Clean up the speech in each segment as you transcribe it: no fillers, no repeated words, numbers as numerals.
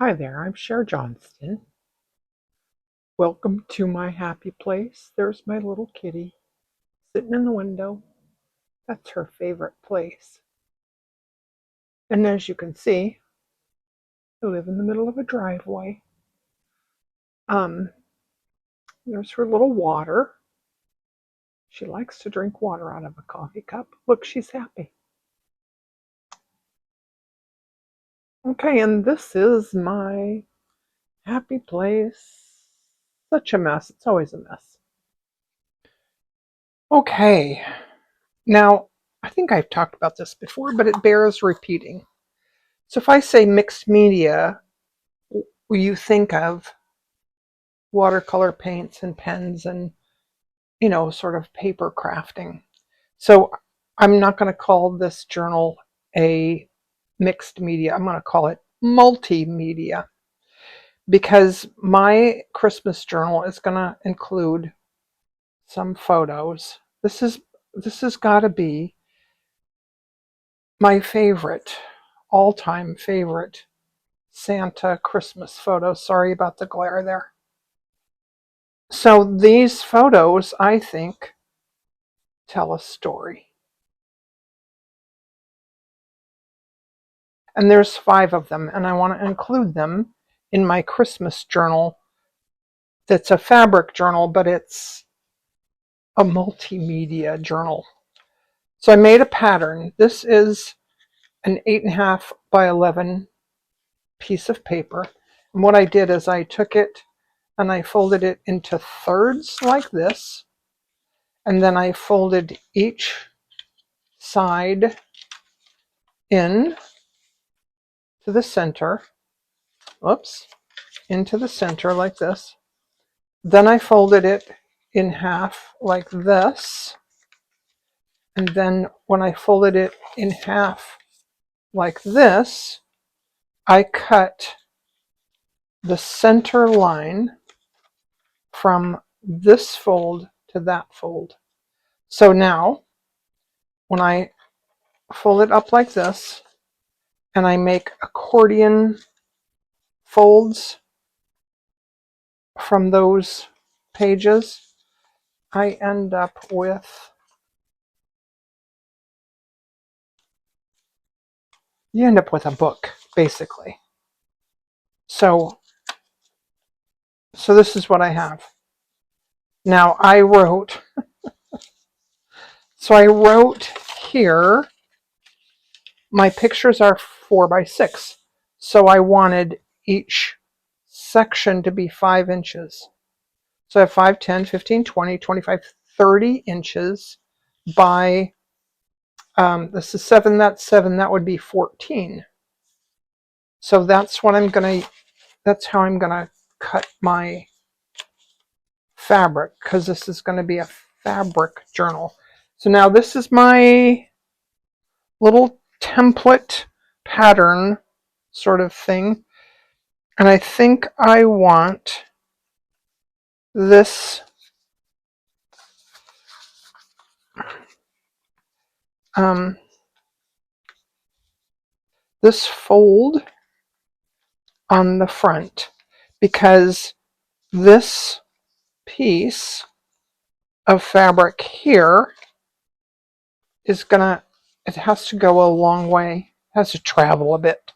Hi there, I'm Cher Johnston. Welcome to my happy place. There's my little kitty sitting in the window. That's her favorite place. And as you can see, I live in the middle of a driveway. Um, there's her little water. She likes to drink water out of a coffee cup. Look, she's happy. Okay, and this is my happy place. Such a mess. It's always a mess. Okay, now I think I've talked about this before, but it bears repeating. So if I say mixed media, you think of watercolor paints and pens and, sort of paper crafting. So I'm not going to call this journal a mixed media. I'm going to call it multimedia because my Christmas journal is going to include some photos. This has got to be my favorite, all-time favorite Santa Christmas photo. Sorry about the glare there. So these photos, I think, tell a story. And there's 5 of them, and I want to include them in my Christmas journal that's a fabric journal, but it's a multimedia journal. So I made a pattern. This is an 8.5 by 11 piece of paper. And what I did is I took it and I folded it into thirds like this. And then I folded each side in to the center. Oops. Into the center like this. Then I folded it in half like this. And then when I folded it in half like this, I cut the center line from this fold to that fold. So now when I fold it up like this and I make accordion folds from those pages, I end up with, you end up with a book, basically. So this is what I have. Now I wrote here, my pictures are 4 by 6. So I wanted each section to be 5 inches. So I have 5, 10, 15, 20, 25, 30 inches by, this is 7, that's 7, that would be 14. So that's how I'm going to cut my fabric, because this is going to be a fabric journal. So now this is my little template pattern sort of thing. And I think I want this this fold on the front, because this piece of fabric here is it has to go a long way, it has to travel a bit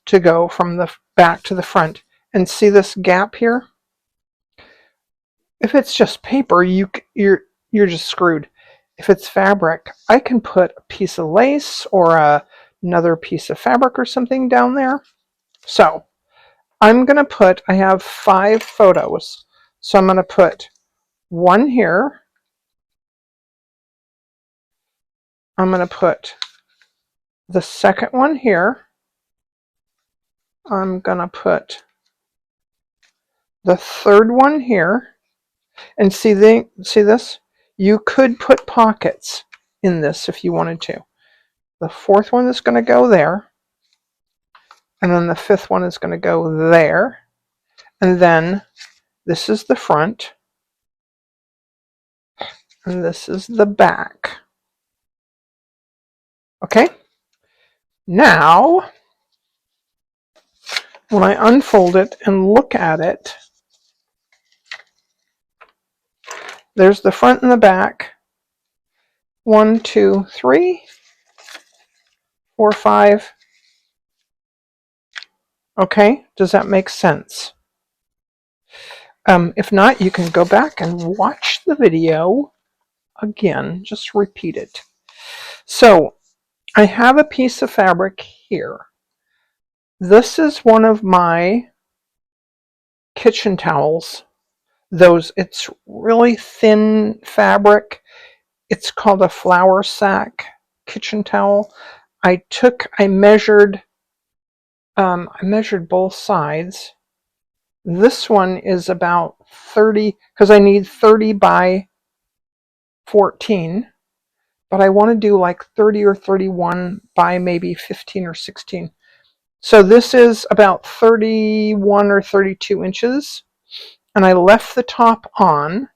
to go from the back to the front. And see this gap here? If it's just paper, you're just screwed. If it's fabric, I can put a piece of lace or another piece of fabric or something down there. So I'm going to put, I have 5 photos. So I'm going to put one here. I'm going to put the second one here. I'm going to put the third one here. And see this? You could put pockets in this if you wanted to. The fourth one is going to go there. And then the fifth one is going to go there. And then this is the front. And this is the back. Okay? Now, when I unfold it and look at it, there's the front and the back. 1, 2, 3, 4, 5. Okay, does that make sense? If not, you can go back and watch the video again. Just repeat it. So I have a piece of fabric here. This is one of my kitchen towels. It's really thin fabric. It's called a flour sack kitchen towel. I measured both sides. This one is about 30, because I need 30 by 14, but I want to do like 30 or 31 by maybe 15 or 16. So this is about 31 or 32 inches, and I left the top on,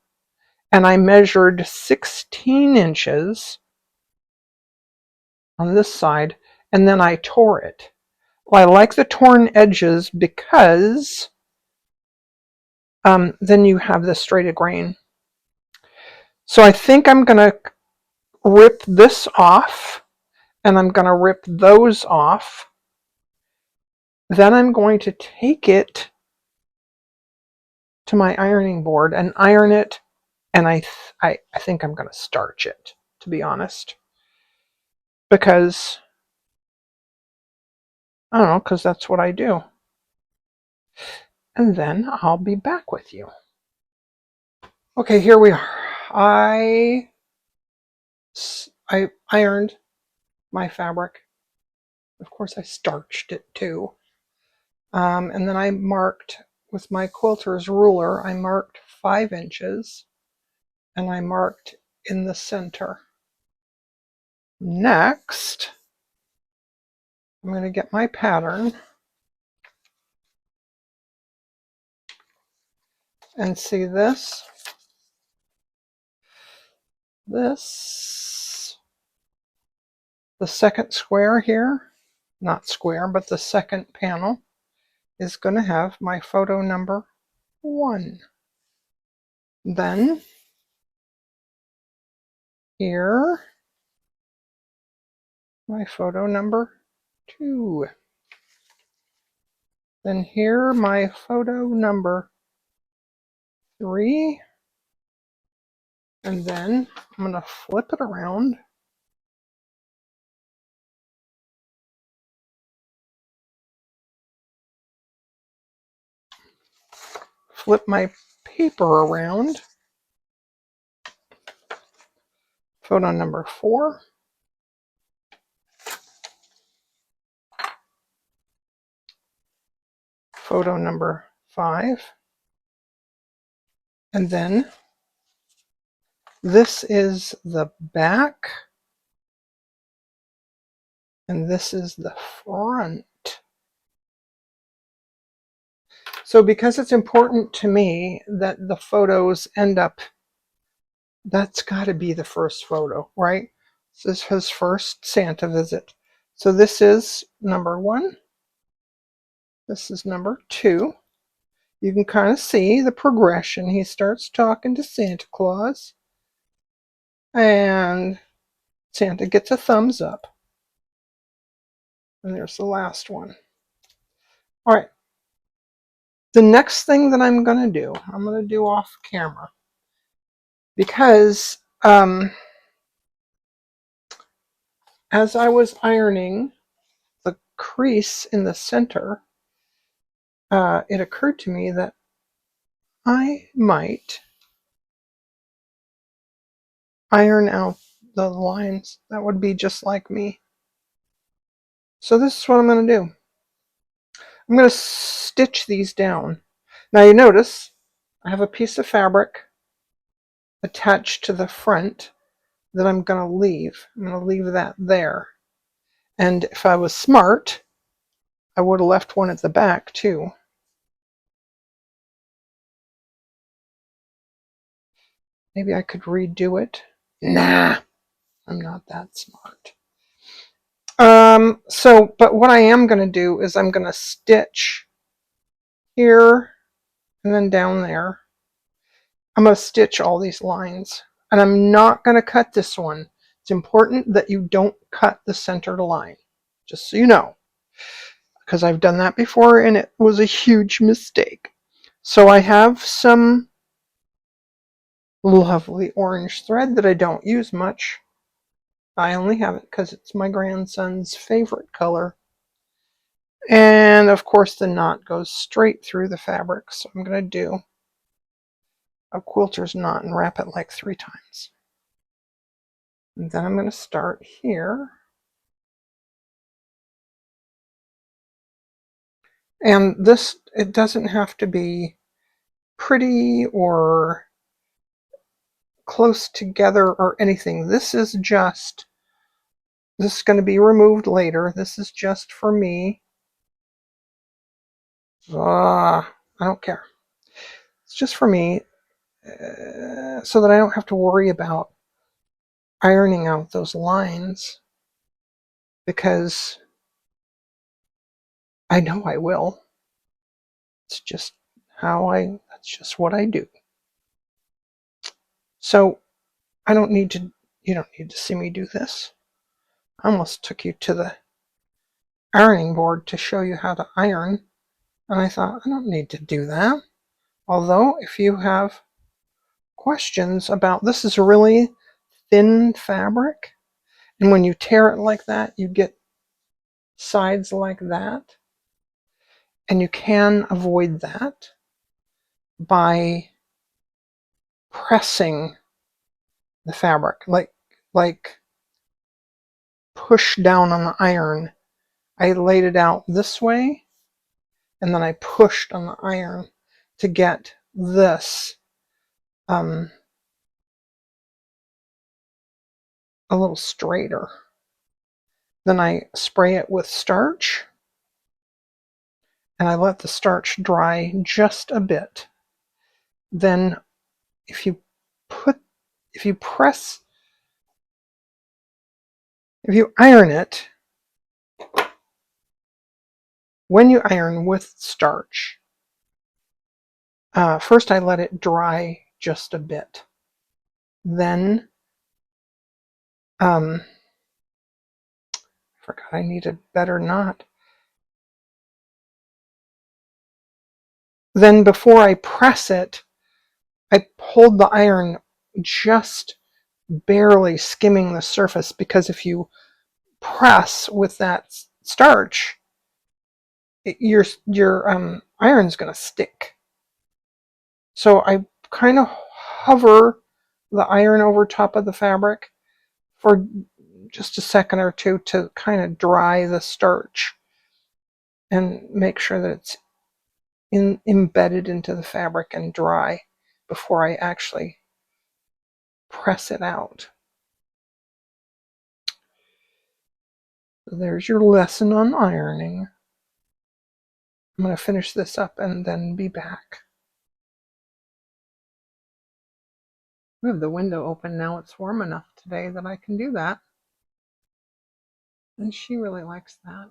and I measured 16 inches on this side, and then I tore it. Well, I like the torn edges because then you have the straight grain. So I think I'm going to rip this off, and I'm going to rip those off. Then I'm going to take it to my ironing board and iron it, and I think I'm going to starch it, to be honest, because I don't know, because that's what I do. And then I'll be back with you. Okay, here we are. I ironed my fabric. Of course, I starched it too. And then I marked with my quilter's ruler, I marked 5 inches, and I marked in the center. Next, I'm going to get my pattern and see this. The second square here, not square, but the second panel is going to have my photo number 1. Then here, my photo number 2. Then here, my photo number 3. And then I'm going to flip it around. Flip my paper around. Photo number 4. Photo number 5. And then this is the back, and this is the front. So because it's important to me that the photos end up, that's got to be the first photo, right? This is his first Santa visit. So this is number 1. This is number 2. You can kind of see the progression. He starts talking to Santa Claus, and Santa gets a thumbs up. And there's the last one. All right. The next thing that I'm going to do off camera, because as I was ironing the crease in the center, it occurred to me that I might iron out the lines. That would be just like me. So this is what I'm going to do. I'm going to stitch these down. Now you notice I have a piece of fabric attached to the front that I'm going to leave. I'm going to leave that there. And if I was smart, I would have left one at the back too. Maybe I could redo it. Nah, I'm not that smart. But what I am going to do is I'm going to stitch here, and then down there. I'm going to stitch all these lines, and I'm not going to cut this one. It's important that you don't cut the centered line, just so you know, because I've done that before and it was a huge mistake. So I have some lovely orange thread that I don't use much. I only have it because it's my grandson's favorite color. And of course the knot goes straight through the fabric, so I'm going to do a quilter's knot and wrap it like 3 times. And then I'm going to start here. And this, it doesn't have to be pretty or close together or anything. This is going to be removed later. This is just for me. I don't care. It's just for me, so that I don't have to worry about ironing out those lines, because I know I will. It's just that's just what I do. So you don't need to see me do this. I almost took you to the ironing board to show you how to iron, and I thought, I don't need to do that. Although, if you have questions about, this is a really thin fabric, and when you tear it like that, you get sides like that, and you can avoid that by pressing the fabric, like push down on the iron. I laid it out this way, and then I pushed on the iron to get this a little straighter. Then I spray it with starch, and I let the starch dry just a bit. Then if you iron it, when you iron with starch, first I let it dry just a bit. Then, I forgot I need a better knot. Then before I press it, I hold the iron just barely skimming the surface, because if you press with that starch, your iron's going to stick. So I kind of hover the iron over top of the fabric for just a second or two to kind of dry the starch and make sure that it's embedded into the fabric and dry before I actually press it out. There's your lesson on ironing. I'm going to finish this up and then be back. We have the window open now. It's warm enough today that I can do that. And she really likes that.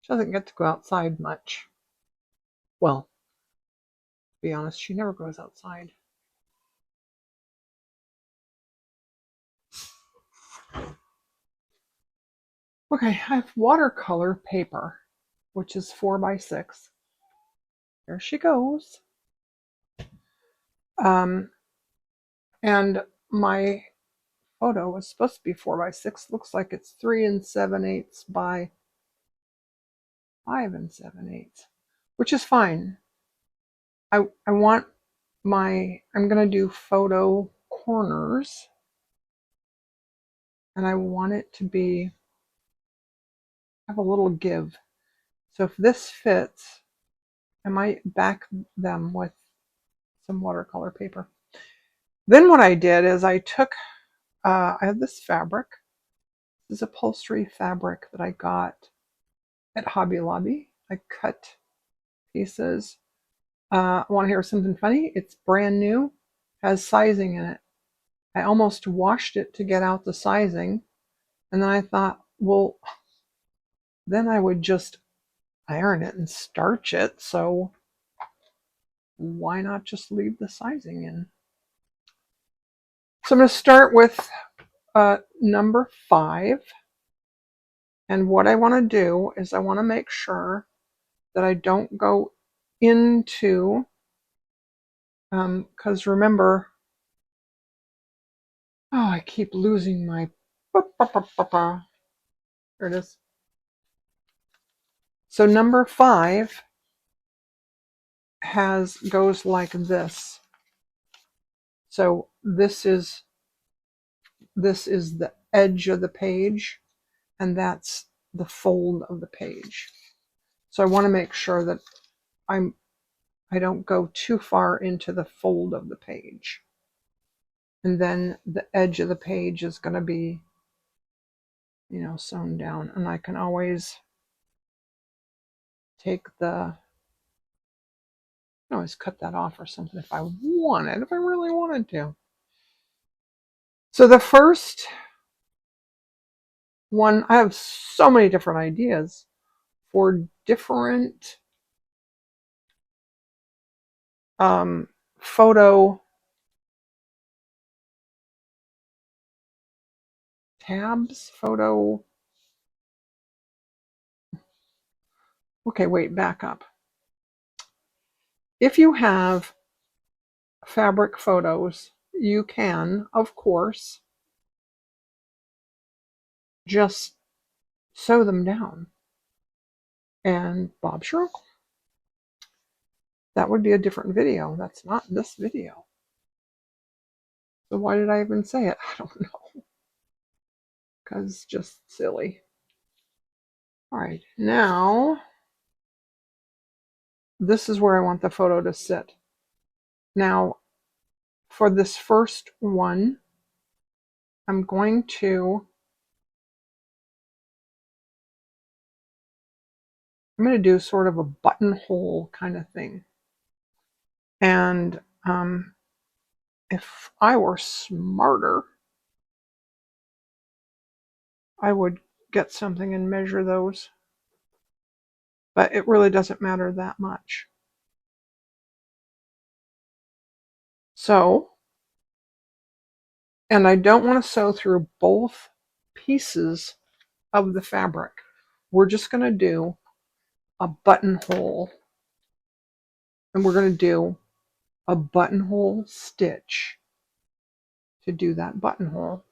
She doesn't get to go outside much. Well, to be honest, she never goes outside. Okay, I have watercolor paper, which is 4x6. There she goes. And my photo was supposed to be 4x6. Looks like it's 3 7/8 by 5 7/8, which is fine. I'm gonna do photo corners, and I want it to have a little give. So if this fits, I might back them with some watercolor paper. Then what I did is I took, I have this fabric. This is upholstery fabric that I got at Hobby Lobby. I cut pieces. Want to hear something funny? It's brand new, has sizing in it. I almost washed it to get out the sizing, and then I thought, well, then I would just iron it and starch it, so why not just leave the sizing in? So I'm going to start with number 5. And what I want to do is I want to make sure that I don't go into, because remember, oh, I keep losing my, there it is. So number 5 goes like this. So this is the edge of the page, and that's the fold of the page. So I want to make sure that I don't go too far into the fold of the page. And then the edge of the page is going to be, sewn down. And I can always always cut that off or something if I really wanted to. So the first one, I have so many different ideas for different photo tabs, okay, wait, back up. If you have fabric photos, you can, of course, just sew them down. And Bob's your uncle. That would be a different video. That's not this video. So why did I even say it? I don't know. Because just silly. All right, now this is where I want the photo to sit. Now, for this first one, I'm going to do sort of a buttonhole kind of thing. And if I were smarter, I would get something and measure those. But it really doesn't matter that much. So, and I don't want to sew through both pieces of the fabric. We're just going to do a buttonhole, and we're going to do a buttonhole stitch to do that buttonhole.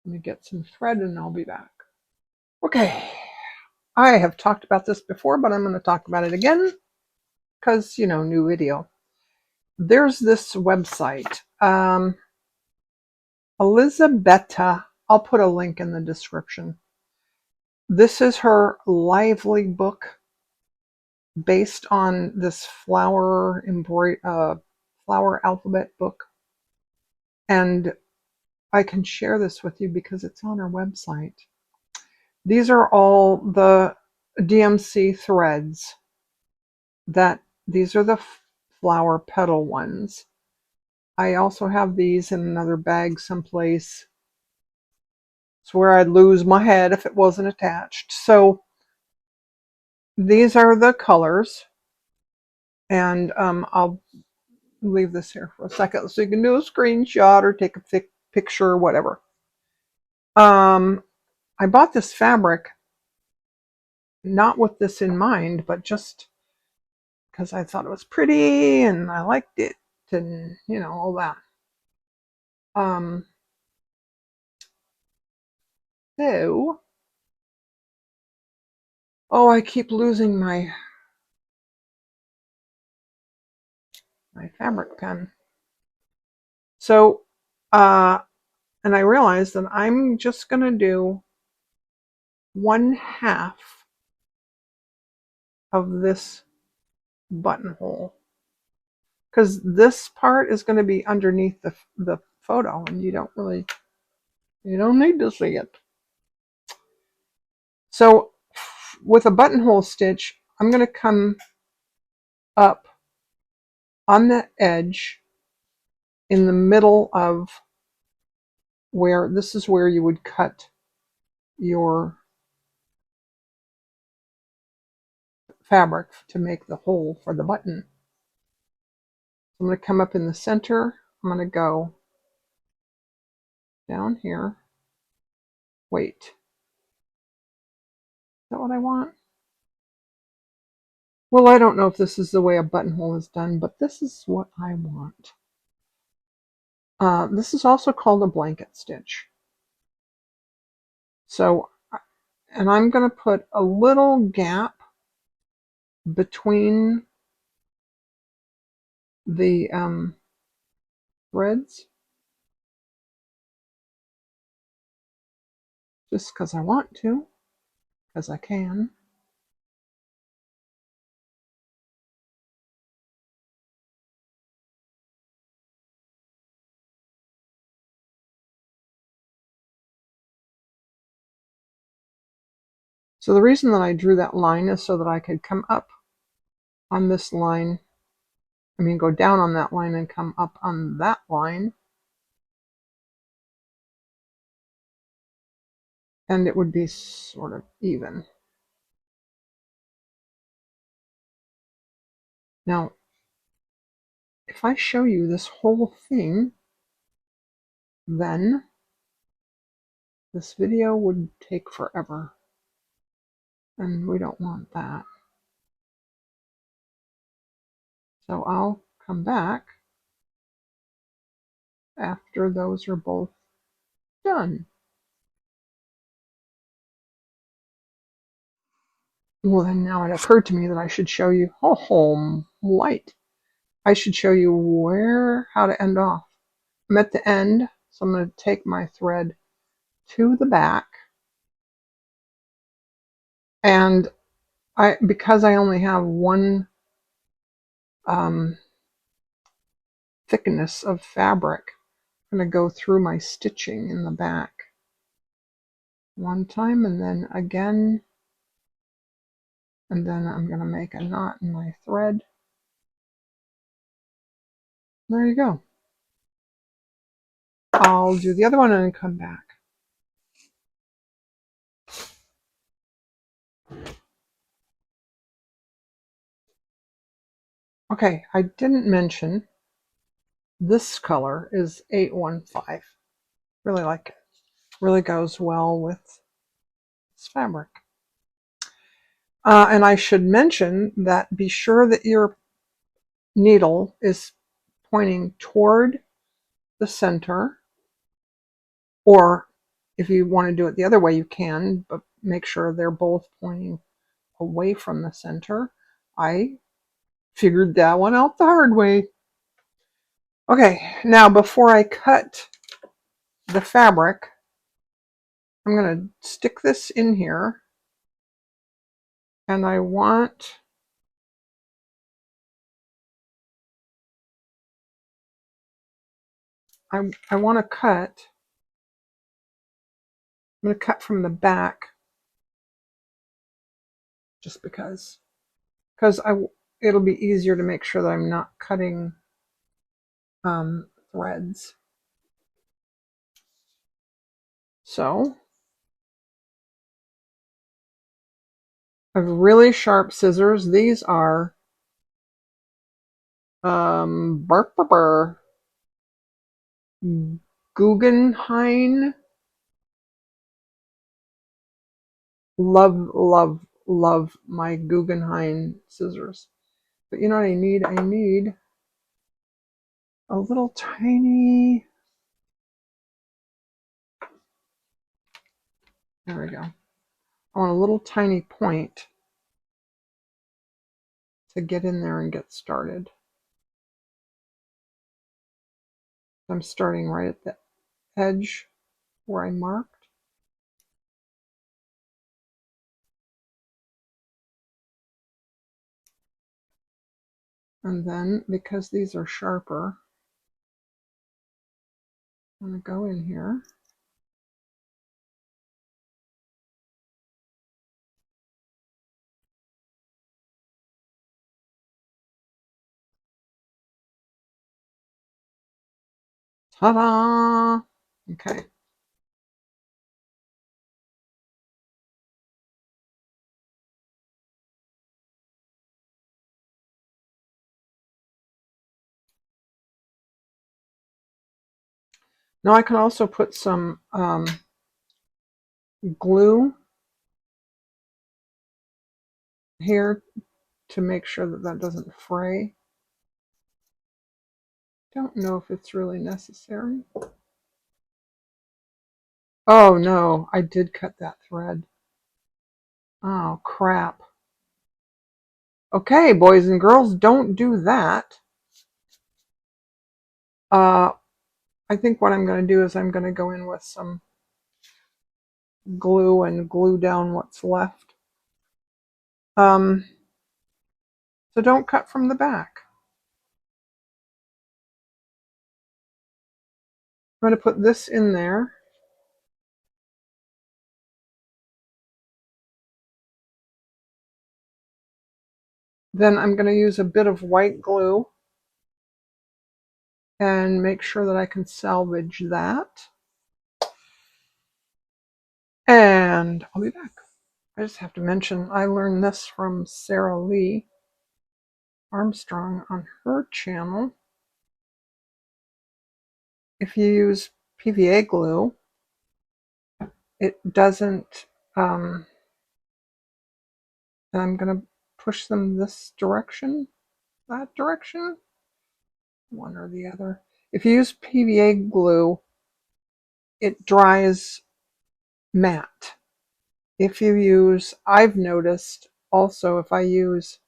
Let me get some thread and I'll be back. Okay, I have talked about this before, but I'm going to talk about it again because, new video. There's this website, Elizabetta. I'll put a link in the description. This is her lively book based on this flower alphabet book. And I can share this with you because it's on her website. These are all the DMC threads. These are the flower petal ones. I also have these in another bag someplace. It's where I'd lose my head if it wasn't attached. So these are the colors. And I'll leave this here for a second so you can do a screenshot or take a picture or whatever. I bought this fabric not with this in mind, but just because I thought it was pretty and I liked it and all that. So, oh, I keep losing my fabric pen. So, and I realized that I'm just going to do 1/2 of this buttonhole, because this part is going to be underneath the photo, and you don't need to see it. So with a buttonhole stitch, I'm going to come up on the edge in the middle of this is where you would cut your fabric to make the hole for the button. I'm going to come up in the center. I'm going to go down here. Wait. Is that what I want? Well, I don't know if this is the way a buttonhole is done, but this is what I want. This is also called a blanket stitch. So, and I'm going to put a little gap between the threads, just because I want to, because I can. So the reason that I drew that line is so that I could come up on this line, go down on that line and come up on that line, and it would be sort of even. Now, if I show you this whole thing, then this video would take forever, and we don't want that. So I'll come back after those are both done. Well, then now it occurred to me that I should show you, light. I should show you how to end off. I'm at the end, so I'm going to take my thread to the back, and because I only have one thickness of fabric, I'm going to go through my stitching in the back one time, and then again, and then I'm going to make a knot in my thread. There you go. I'll do the other one and then come back. Okay, I didn't mention this color is 815. Really like it. Really goes well with this fabric. And I should mention that be sure that your needle is pointing toward the center, or if you want to do it the other way, you can, but make sure they're both pointing away from the center. I figured that one out the hard way. Okay, now before I cut the fabric, I'm going to stick this in here, and I want to cut. I'm going to cut from the back, just because it'll be easier to make sure that I'm not cutting threads. So I have really sharp scissors. These are Guggenheim. Love my Guggenheim scissors. But you know what I need? I need a little tiny, there we go. I want a little tiny point to get in there and get started. I'm starting right at the edge where I marked. And then, because these are sharper, I'm going to go in here. Ta-da! Okay. Now I can also put some glue here to make sure that that doesn't fray. Don't know if it's really necessary. Oh no, I did cut that thread. Oh crap. Okay, boys and girls, don't do that. I think what I'm going to do is I'm going to go in with some glue and glue down what's left. So don't cut from the back. I'm going to put this in there. Then I'm going to use a bit of white glue and make sure that I can salvage that. And I'll be back. I just have to mention I learned this from Sarah Lee Armstrong on her channel. If you use PVA glue, it doesn't, and I'm going to push them this direction, that direction, one or the other. If you use PVA glue, it dries matte. If you use, I've noticed also, if I use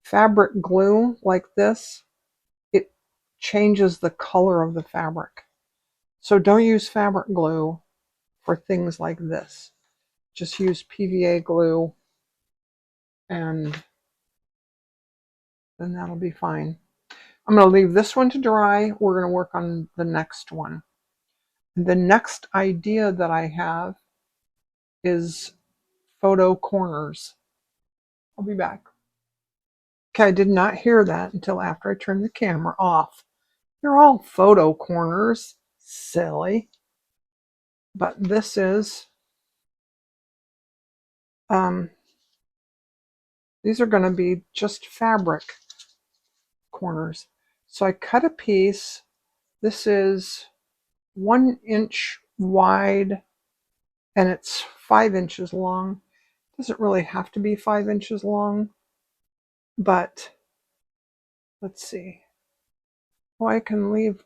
fabric glue like this, it changes the color of the fabric. So don't use fabric glue for things like this. Just use PVA glue and then that'll be fine. I'm going to leave this one to dry. We're going to work on the next one. The next idea that I have is photo corners. I'll be back. Okay, I did not hear that until after I turned the camera off. They're all photo corners. Silly. But this is, these are going to be just fabric corners. So I cut a piece. This is 1 inch wide and it's 5 inches long. Doesn't really have to be 5 inches long, but let's see. Well, I can leave,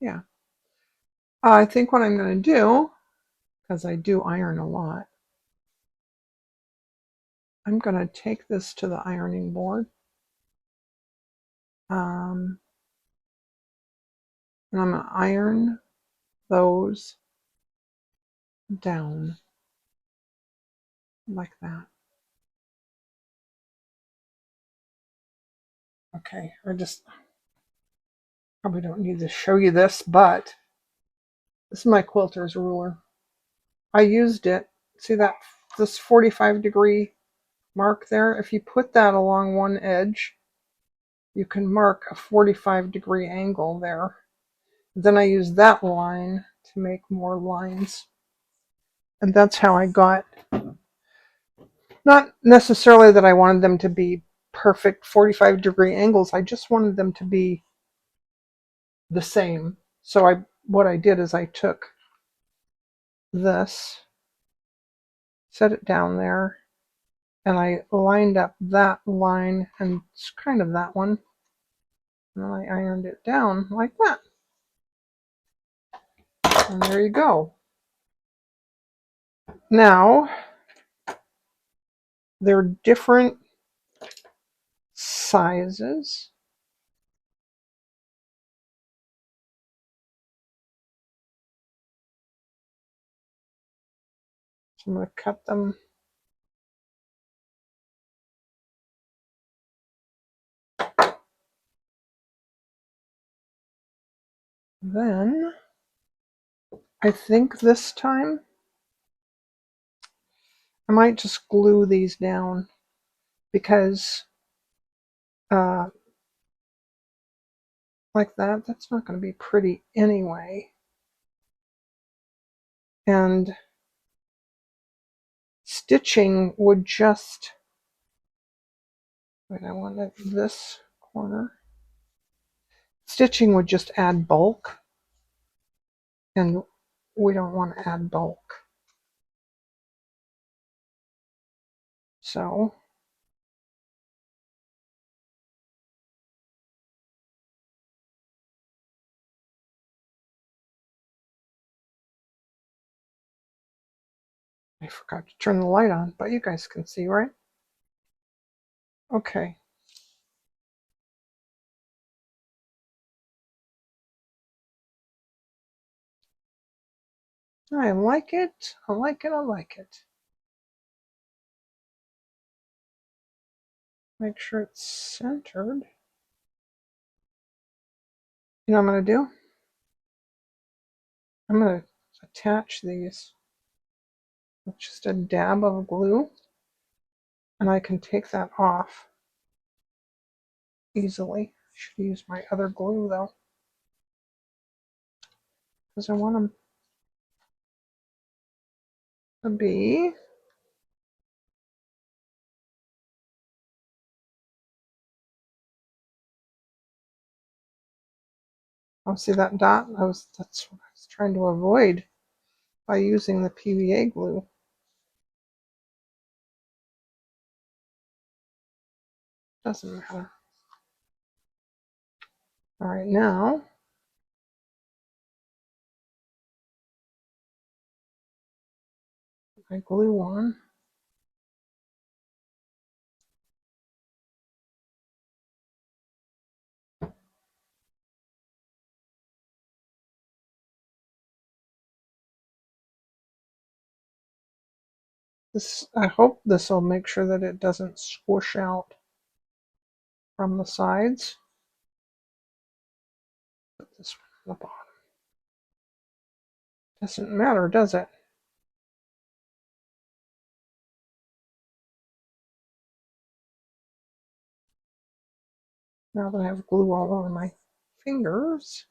yeah. I think what I'm going to do, because I do iron a lot, I'm going to take this to the ironing board. And I'm going to iron those down like that. Okay, I just probably don't need to show you this, but this is my quilter's ruler. I used it. See that this 45-degree mark there? If you put that along one edge, you can mark a 45-degree angle there. Then I use that line to make more lines. And that's how I got, not necessarily that I wanted them to be perfect 45-degree angles, I just wanted them to be the same. So what I did is I took this, set it down there, and I lined up that line and it's kind of that one. And then I ironed it down like that. And there you go. Now, they're different sizes. So I'm going to cut them. Then, I think this time, I might just glue these down because like that, that's not going to be pretty anyway. And stitching would just, wait, I wanted this corner. Stitching would just add bulk, and we don't want to add bulk. So I forgot to turn the light on, but you guys can see, right? Okay. I like it. I like it. I like it. Make sure it's centered. You know what I'm going to do? I'm going to attach these with just a dab of glue, and I can take that off easily. I should use my other glue though, because I want them to be see that dot? That's what I was trying to avoid by using the PVA glue. Doesn't matter. All right, now I glue on. This, I hope this will make sure that it doesn't squish out from the sides. Put this one on the bottom. Doesn't matter, does it? Now that I have glue all over my fingers.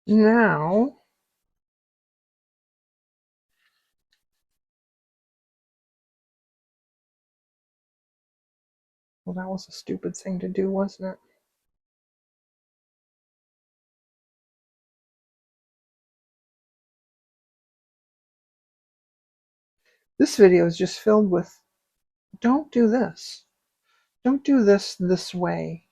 Now, well, that was a stupid thing to do, wasn't it? This video is just filled with, don't do this. Don't do this way.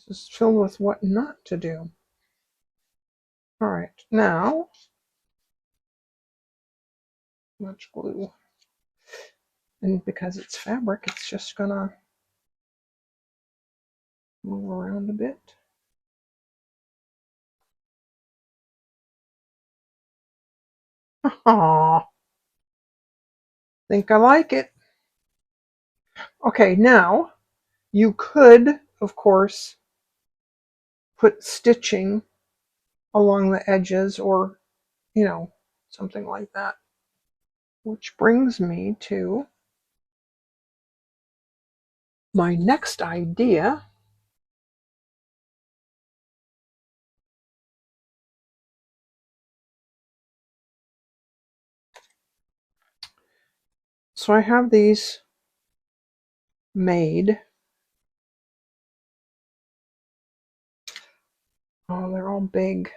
This is filled with what not to do. All right, now, much glue. And because it's fabric, it's just gonna move around a bit. Aww. Think I like it. Okay, now you could, of course, put stitching along the edges or, you know, something like that. Which brings me to my next idea. So I have these made. Oh, they're all big.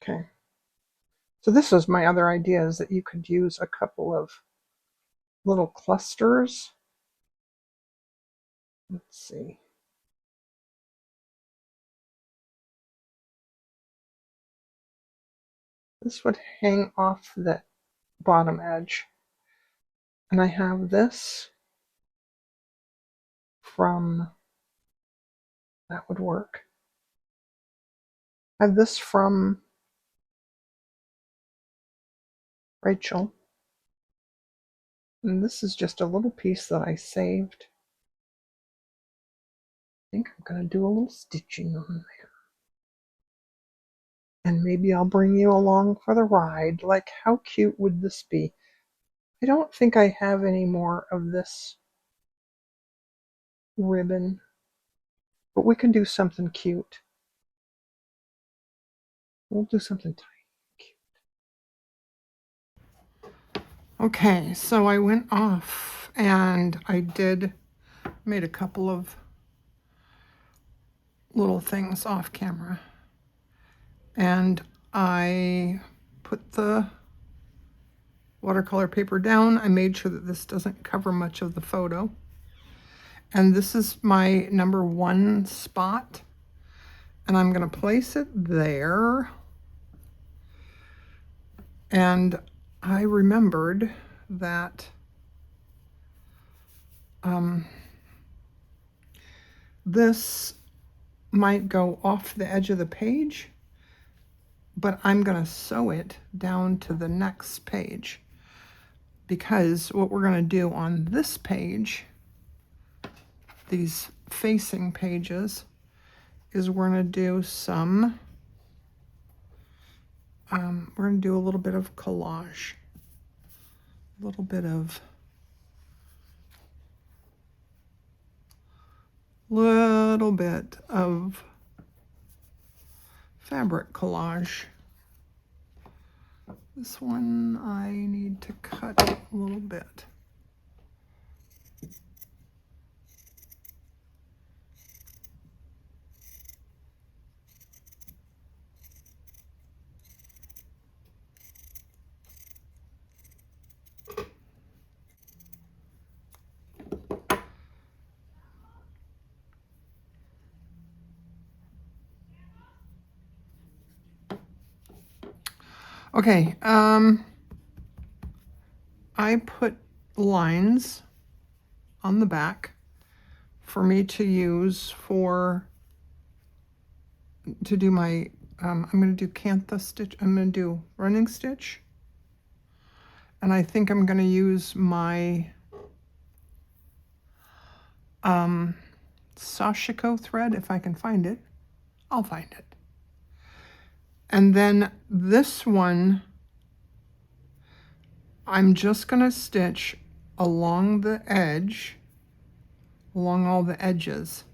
Okay. So this was my other idea, is that you could use a couple of little clusters. Let's see. This would hang off the bottom edge. And I have this from, that would work. I have this from Rachel. And this is just a little piece that I saved. I think I'm going to do a little stitching on there. And maybe I'll bring you along for the ride. Like, how cute would this be? I don't think I have any more of this ribbon, but we can do something cute. We'll do something tiny. Okay, so I went off and I made a couple of little things off camera. And I put the watercolor paper down. I made sure that this doesn't cover much of the photo. And this is my number 1 spot. And I'm going to place it there. And I remembered that this might go off the edge of the page, but I'm going to sew it down to the next page, because what we're going to do on this page, these facing pages, is we're going to do some, we're going to do a little bit of collage, a little bit of fabric collage. This one I need to cut a little bit. Okay, I put lines on the back for me to use to do my, I'm going to do cantha stitch, I'm going to do running stitch, and I think I'm going to use my Sashiko thread, if I can find it. I'll find it. And then this one, I'm just going to stitch along the edge, along all the edges,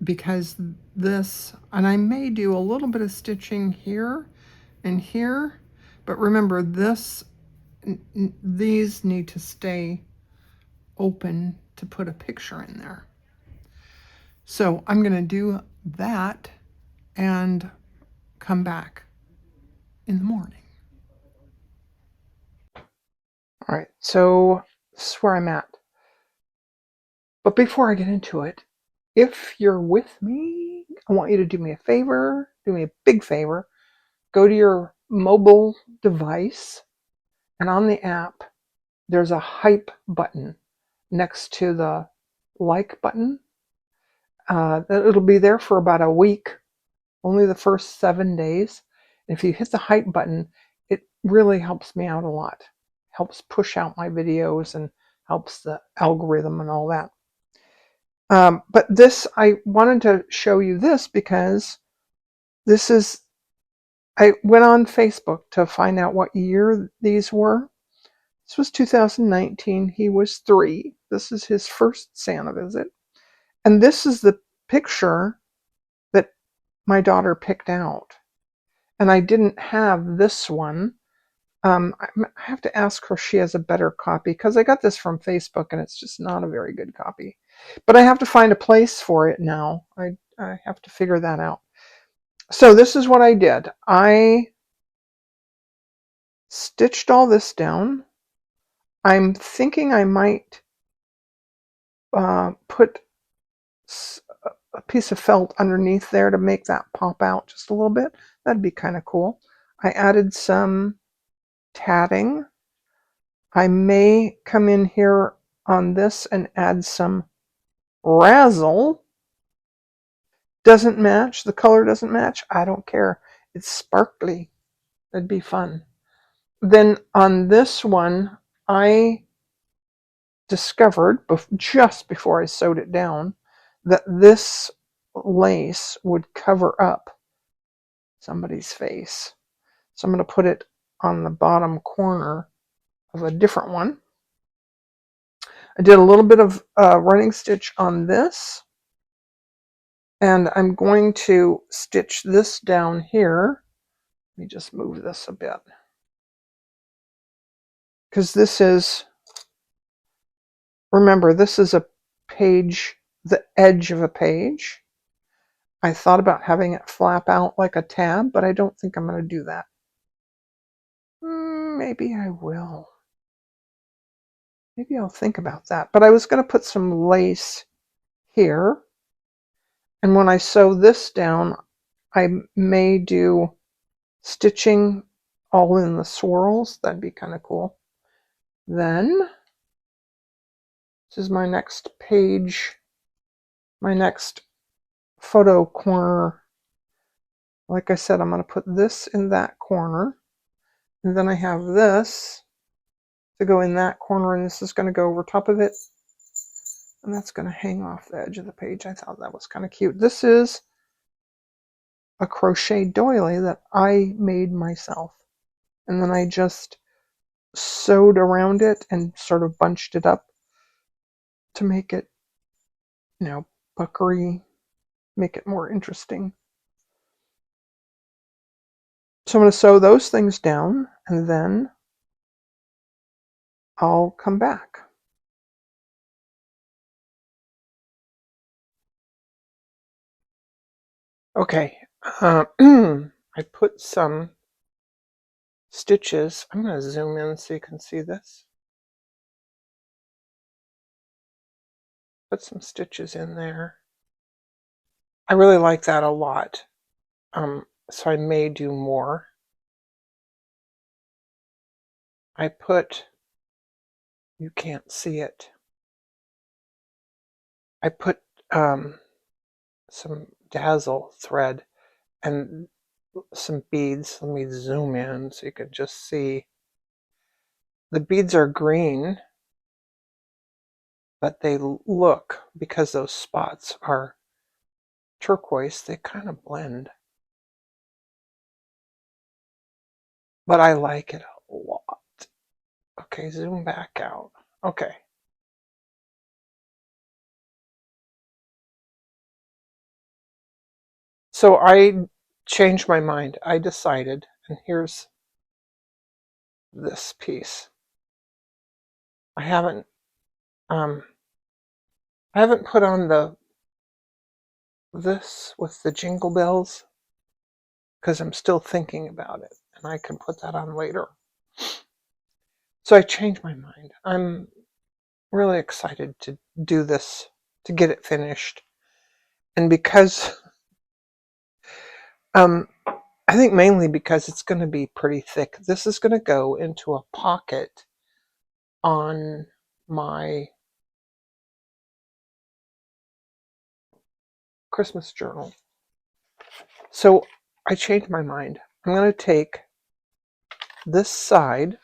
because this, and I may do a little bit of stitching here and here, but remember these need to stay open to put a picture in there. So I'm going to do that and come back in the morning. All right, so this is where I'm at. But before I get into it, if you're with me, I want you to do me a favor, do me a big favor. Go to your mobile device, and on the app, there's a hype button next to the like button. It'll be there for about a week, only the first 7 days. If you hit the hype button, it really helps me out a lot. Helps push out my videos and helps the algorithm and all that. But this, I wanted to show you this because this is, I went on Facebook to find out what year these were. This was 2019. He was 3. This is his first Santa visit. And this is the picture that my daughter picked out. And I didn't have this one. I have to ask her if she has a better copy, because I got this from Facebook and it's just not a very good copy. But I have to find a place for it now. I have to figure that out. So this is what I did. I stitched all this down. I'm thinking I might put a piece of felt underneath there to make that pop out just a little bit. That'd be kind of cool. I added some tatting. I may come in here on this and add some razzle. Doesn't match. The color doesn't match. I don't care. It's sparkly. That'd be fun. Then on this one, I discovered just before I sewed it down that this lace would cover up somebody's face. So I'm going to put it on the bottom corner of a different one. I did a little bit of running stitch on this, and I'm going to stitch this down here. Let me just move this a bit, because this is, remember, this is a page, the edge of a page. I thought about having it flap out like a tab, but I don't think I'm going to do that. Maybe I will. Maybe I'll think about that. But I was going to put some lace here. And when I sew this down, I may do stitching all in the swirls. That'd be kind of cool. Then, this is my next page, my next photo corner. Like I said, I'm going to put this in that corner. And then I have this to go in that corner, and this is going to go over top of it. And that's going to hang off the edge of the page. I thought that was kind of cute. This is a crochet doily that I made myself. And then I just sewed around it and sort of bunched it up to make it, puckery, make it more interesting. So I'm going to sew those things down, and then I'll come back. Okay, I put some stitches. I'm going to zoom in so you can see this. Put some stitches in there. I really like that a lot. So I may do more. I put, you can't see it, I put some dazzle thread and some beads. Let me zoom in so you can just see. The beads are green, but they look, because those spots are turquoise, they kind of blend. But I like it a lot. Okay, zoom back out. Okay. So I changed my mind. I decided, and here's this piece. I haven't put on this with the jingle bells because I'm still thinking about it, and I can put that on later. So I changed my mind. I'm really excited to do this, to get it finished. And because, I think mainly because it's going to be pretty thick. This is going to go into a pocket on my Christmas journal. So I changed my mind. I'm going to take this side,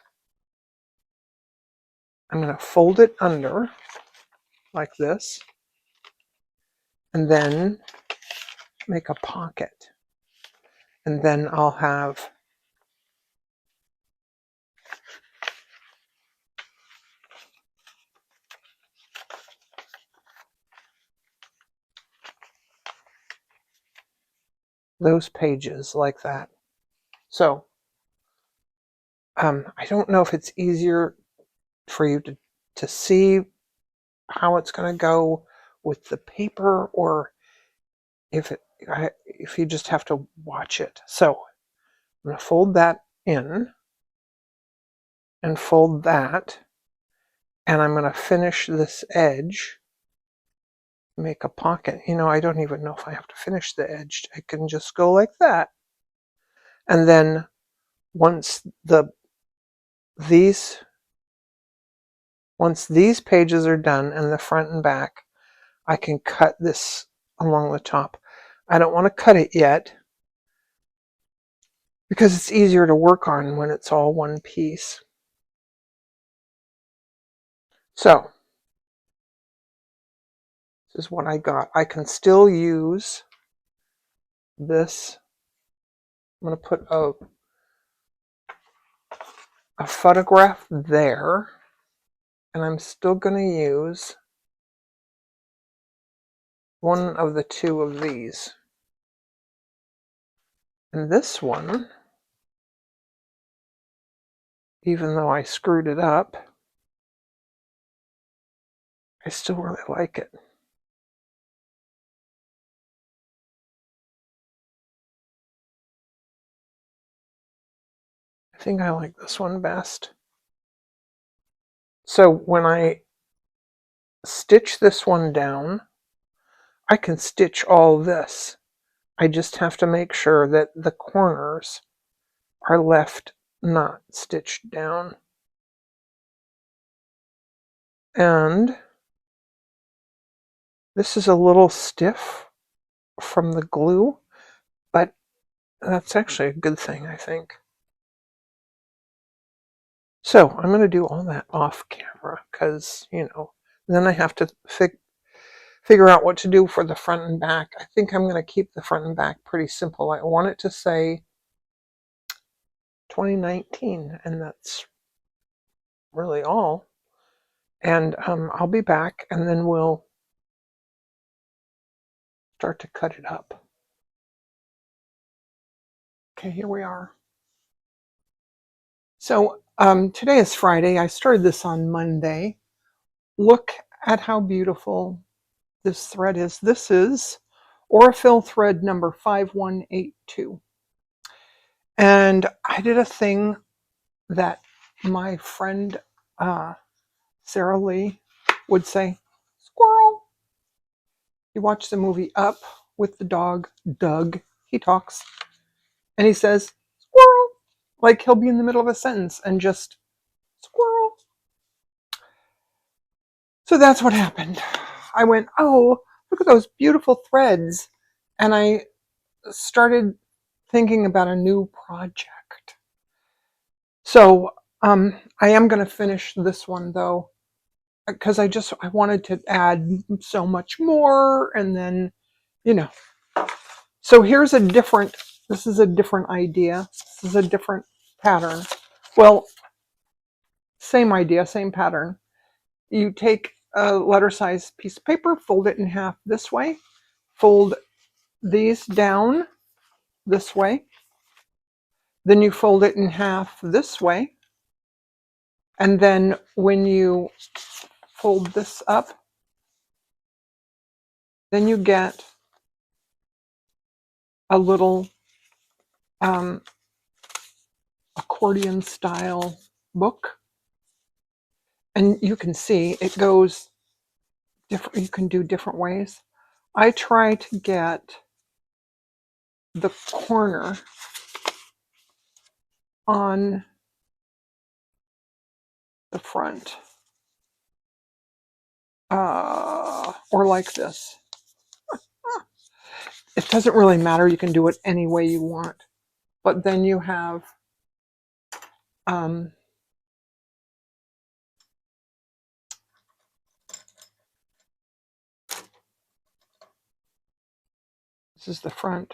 I'm going to fold it under like this, and then make a pocket. And then I'll have those pages like that. So I don't know if it's easier for you to see how it's going to go with the paper, or if you just have to watch it. So I'm going to fold that in and fold that, and I'm going to finish this edge, make a pocket. I don't even know if I have to finish the edge. I can just go like that. And then once these pages are done, and the front and back, I can cut this along the top. I don't want to cut it yet because it's easier to work on when it's all one piece. So this is what I got. I can still use this. I'm going to put a photograph there, and I'm still going to use one of the two of these. And this one, even though I screwed it up, I still really like it. I think I like this one best. So when I stitch this one down, I can stitch all this. I just have to make sure that the corners are left not stitched down. And this is a little stiff from the glue, but that's actually a good thing, I think. So I'm going to do all that off camera because, then I have to figure out what to do for the front and back. I think I'm going to keep the front and back pretty simple. I want it to say 2019, and that's really all. And I'll be back, and then we'll start to cut it up. Okay, here we are. So today is Friday. I started this on Monday. Look at how beautiful this thread is. This is Aurifil thread number 5182. And I did a thing that my friend Sarah Lee would say, squirrel. You watch the movie Up with the dog, Doug. He talks and he says, squirrel. Like he'll be in the middle of a sentence and just, squirrel. So that's what happened. I went, oh, look at those beautiful threads. And I started thinking about a new project. So I am going to finish this one though, because I wanted to add so much more, and then, So this is a different idea. This is a different pattern. Well, same idea, same pattern. You take a letter size piece of paper, fold it in half this way, fold these down this way, then you fold it in half this way, and then when you fold this up, then you get a little accordion style book, and you can see it goes different. You can do different ways. I try to get the corner on the front, or like this. It doesn't really matter. You can do it any way you want, but then you have this is the front,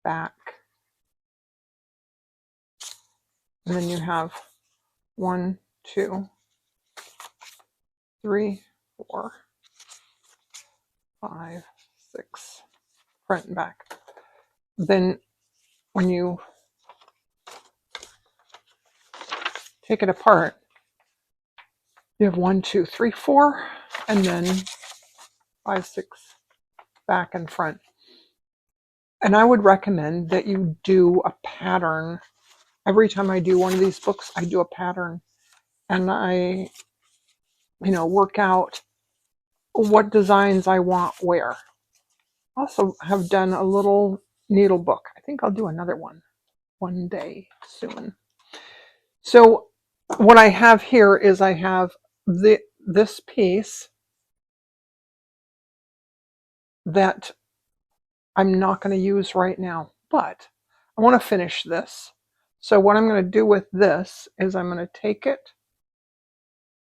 back, and then you have 1, 2, 3, 4, 5, 6, front and back. Then when you take it apart, you have 1, 2, 3, 4, and then 5, 6, back and front. And I would recommend that you do a pattern. Every time I do one of these books, I do a pattern, and I, work out what designs I want where. Also have done a little needle book. I think I'll do another one day soon. So what I have here is I have this piece that I'm not going to use right now, but I want to finish this. So what I'm going to do with this is I'm going to take it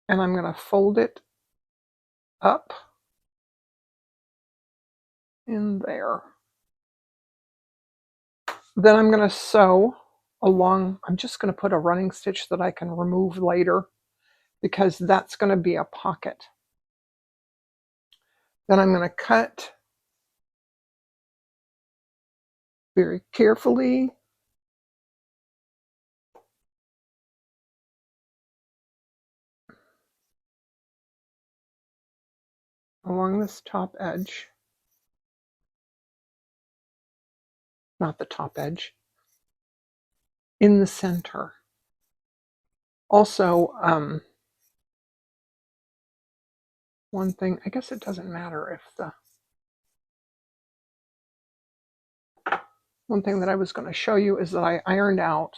and I'm going to fold it up in there. Then I'm going to sew along. I'm just going to put a running stitch that I can remove later because that's going to be a pocket. Then I'm going to cut very carefully along this top edge. Not the top edge. In the center. Also, one thing, I guess it doesn't matter if one thing that I was going to show you is that I ironed out,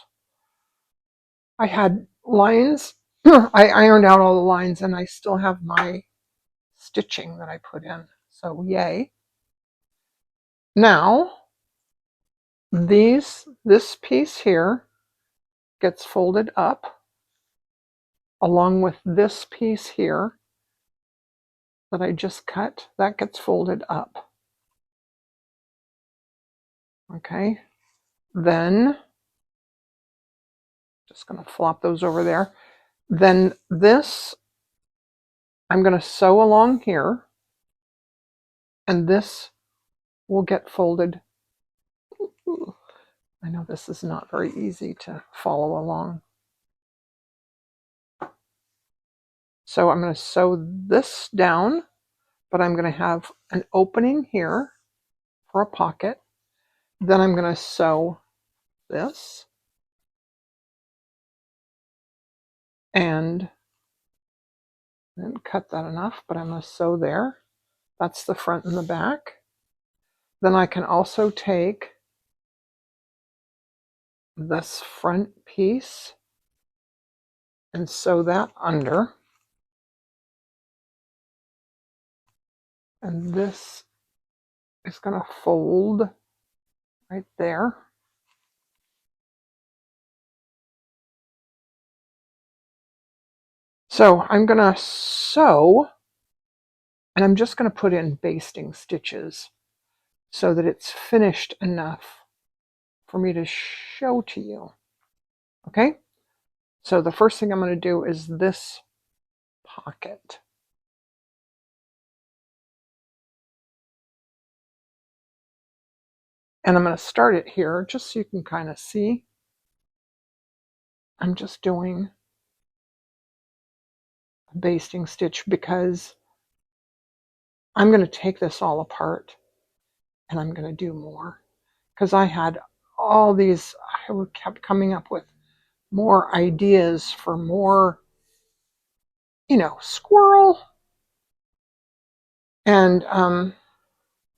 I had lines, I ironed out all the lines and I still have my stitching that I put in. So yay. Now, this piece here gets folded up along with this piece here that I just cut, that gets folded up. Okay, then just going to flop those over there. Then this, I'm going to sew along here, and this will get folded. Ooh, I know this is not very easy to follow along. So I'm going to sew this down, but I'm going to have an opening here for a pocket. Then I'm going to sew this and then cut that enough, but I'm going to sew there. That's the front and the back. Then I can also take this front piece and sew that under. And this is going to fold right there. So I'm going to sew, and I'm just going to put in basting stitches so that it's finished enough for me to show to you. Okay, so the first thing I'm going to do is this pocket. And I'm going to start it here just so you can kind of see. I'm just doing a basting stitch because I'm going to take this all apart and I'm going to do more. Because I had all these, I kept coming up with more ideas for more, you know, squirrel. And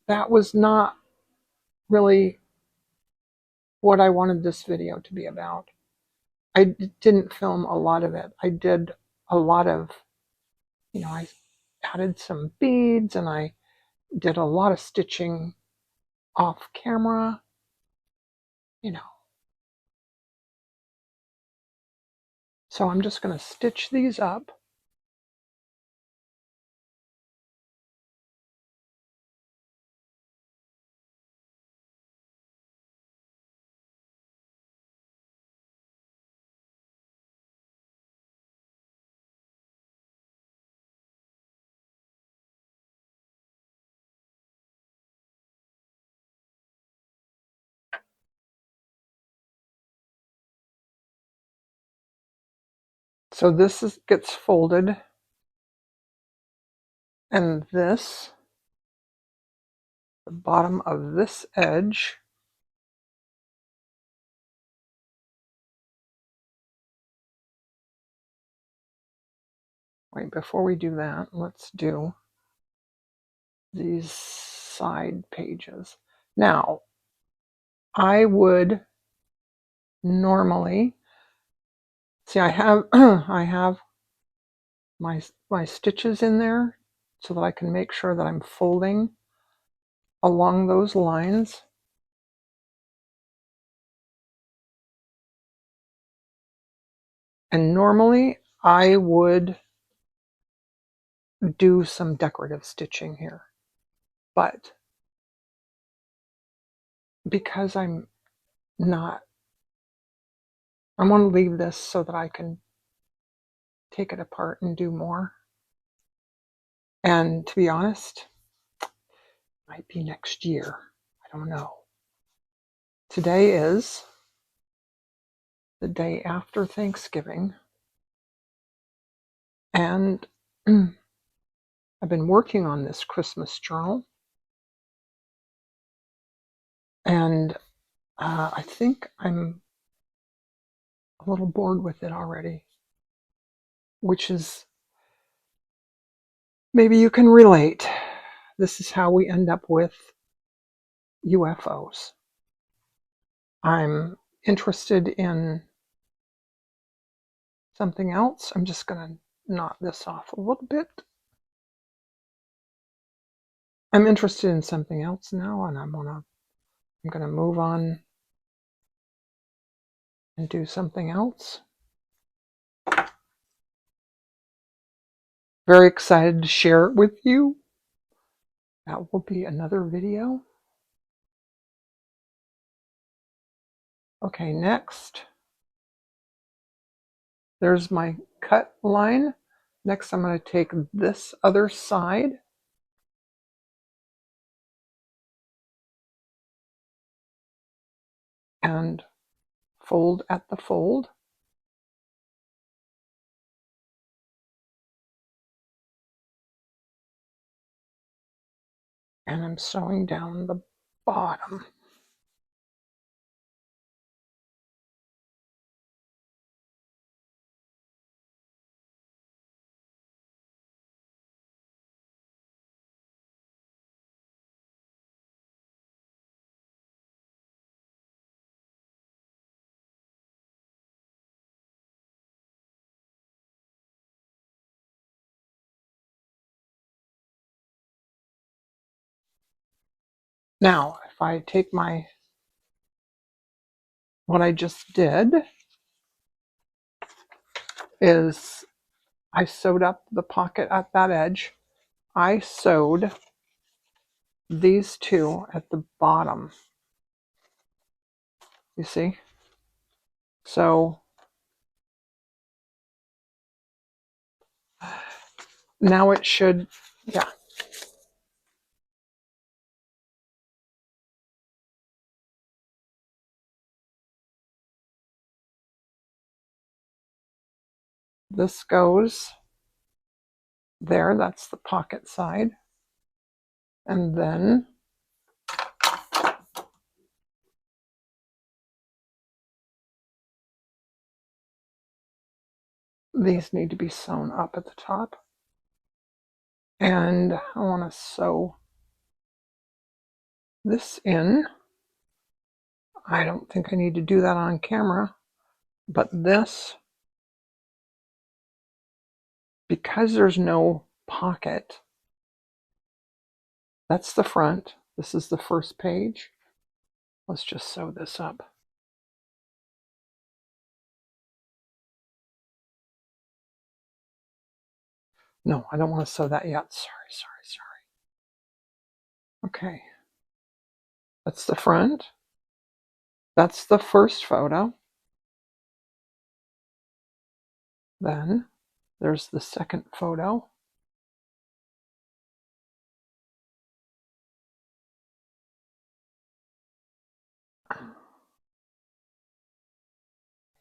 that was not really what I wanted this video to be about. I didn't film a lot of it. I did a lot of, you know, I added some beads and I did a lot of stitching off camera, you know. So I'm just going to stitch these up. So this gets folded, and this, the bottom of this edge, wait, before we do that, let's do these side pages. Now, I would normally, see I have, I have my stitches in there so that I can make sure that I'm folding along those lines. And normally I would do some decorative stitching here, but because I'm not I want to leave this so that I can take it apart and do more. And to be honest, might be next year. I don't know. Today is the day after Thanksgiving, and I've been working on this Christmas journal, and I think I'm a little bored with it already, which is, maybe you can relate. This is how we end up with UFOs. I'm interested in something else. I'm just going to knot this off a little bit. I'm interested in something else now, and I'm going to move on and do something else. Very excited to share it with you. That will be another video. Okay, next. There's my cut line. Next, I'm going to take this other side and fold at the fold. And I'm sewing down the bottom. Now, if I take what I just did is I sewed up the pocket at that edge. I sewed these two at the bottom. You see? So now it should, yeah. This goes there, that's the pocket side. And then these need to be sewn up at the top. And I want to sew this in. I don't think I need to do that on camera, but this, because there's no pocket, that's the front. This is the first page. Let's just sew this up. No, I don't want to sew that yet. Sorry. Okay. That's the front. That's the first photo. Then there's the second photo.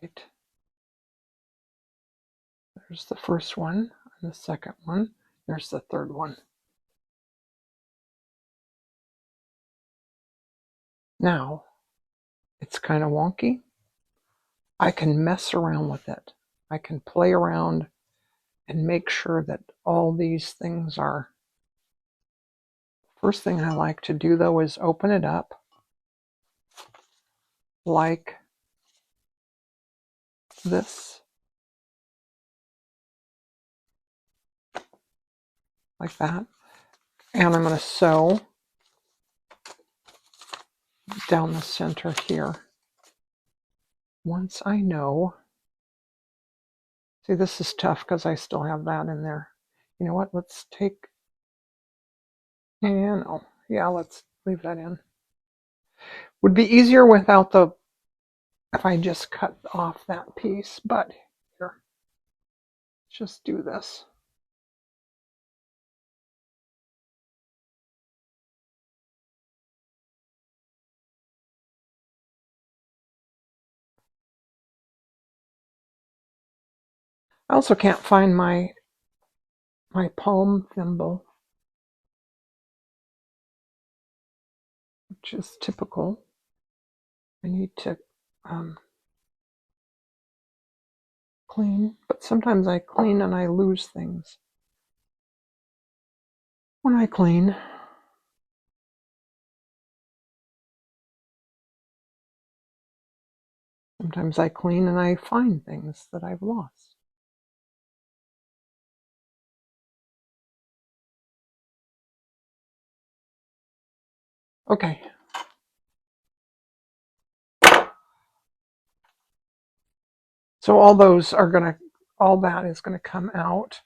Right. There's the first one and the second one. There's the third one. Now, it's kind of wonky. I can mess around with it. I can play around and make sure that all these things are. First thing I like to do though is open it up like this. Like that. And I'm going to sew down the center here. Once I know, see, this is tough because I still have that in there. You know what? Let's take, and oh, yeah, let's leave that in. Would be easier without the if I just cut off that piece, but here, let's just do this. I also can't find my palm thimble, which is typical. I need to clean, but sometimes I clean and I lose things when I clean. Sometimes I clean and I find things that I've lost. Okay. So all that is gonna come out,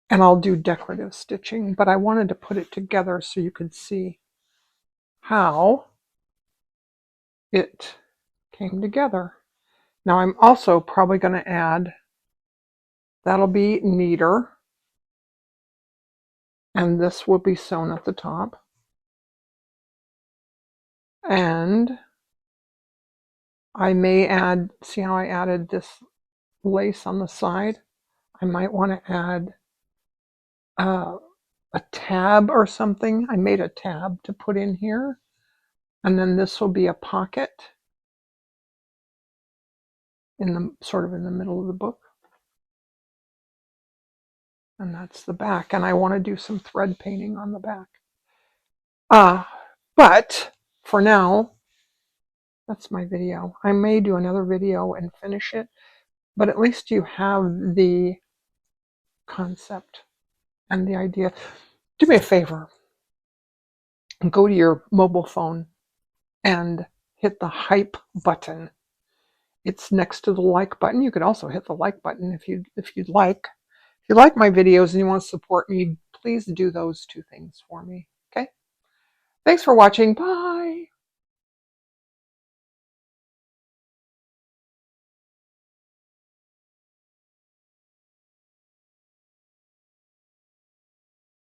and I'll do decorative stitching, but I wanted to put it together so you could see how it came together. Now I'm also probably gonna add, that'll be neater, and this will be sewn at the top. And I may add, see how I added this lace on the side? I might want to add a tab or something. I made a tab to put in here, and then this will be a pocket in the sort of in the middle of the book, and that's the back. And I want to do some thread painting on the back. But for now, that's my video. I may do another video and finish it, but at least you have the concept and the idea. Do me a favor, go to your mobile phone and hit the hype button. It's next to the like button. You could also hit the like button if you'd like. If you like my videos and you want to support me, please do those two things for me. Okay? Thanks for watching. Bye.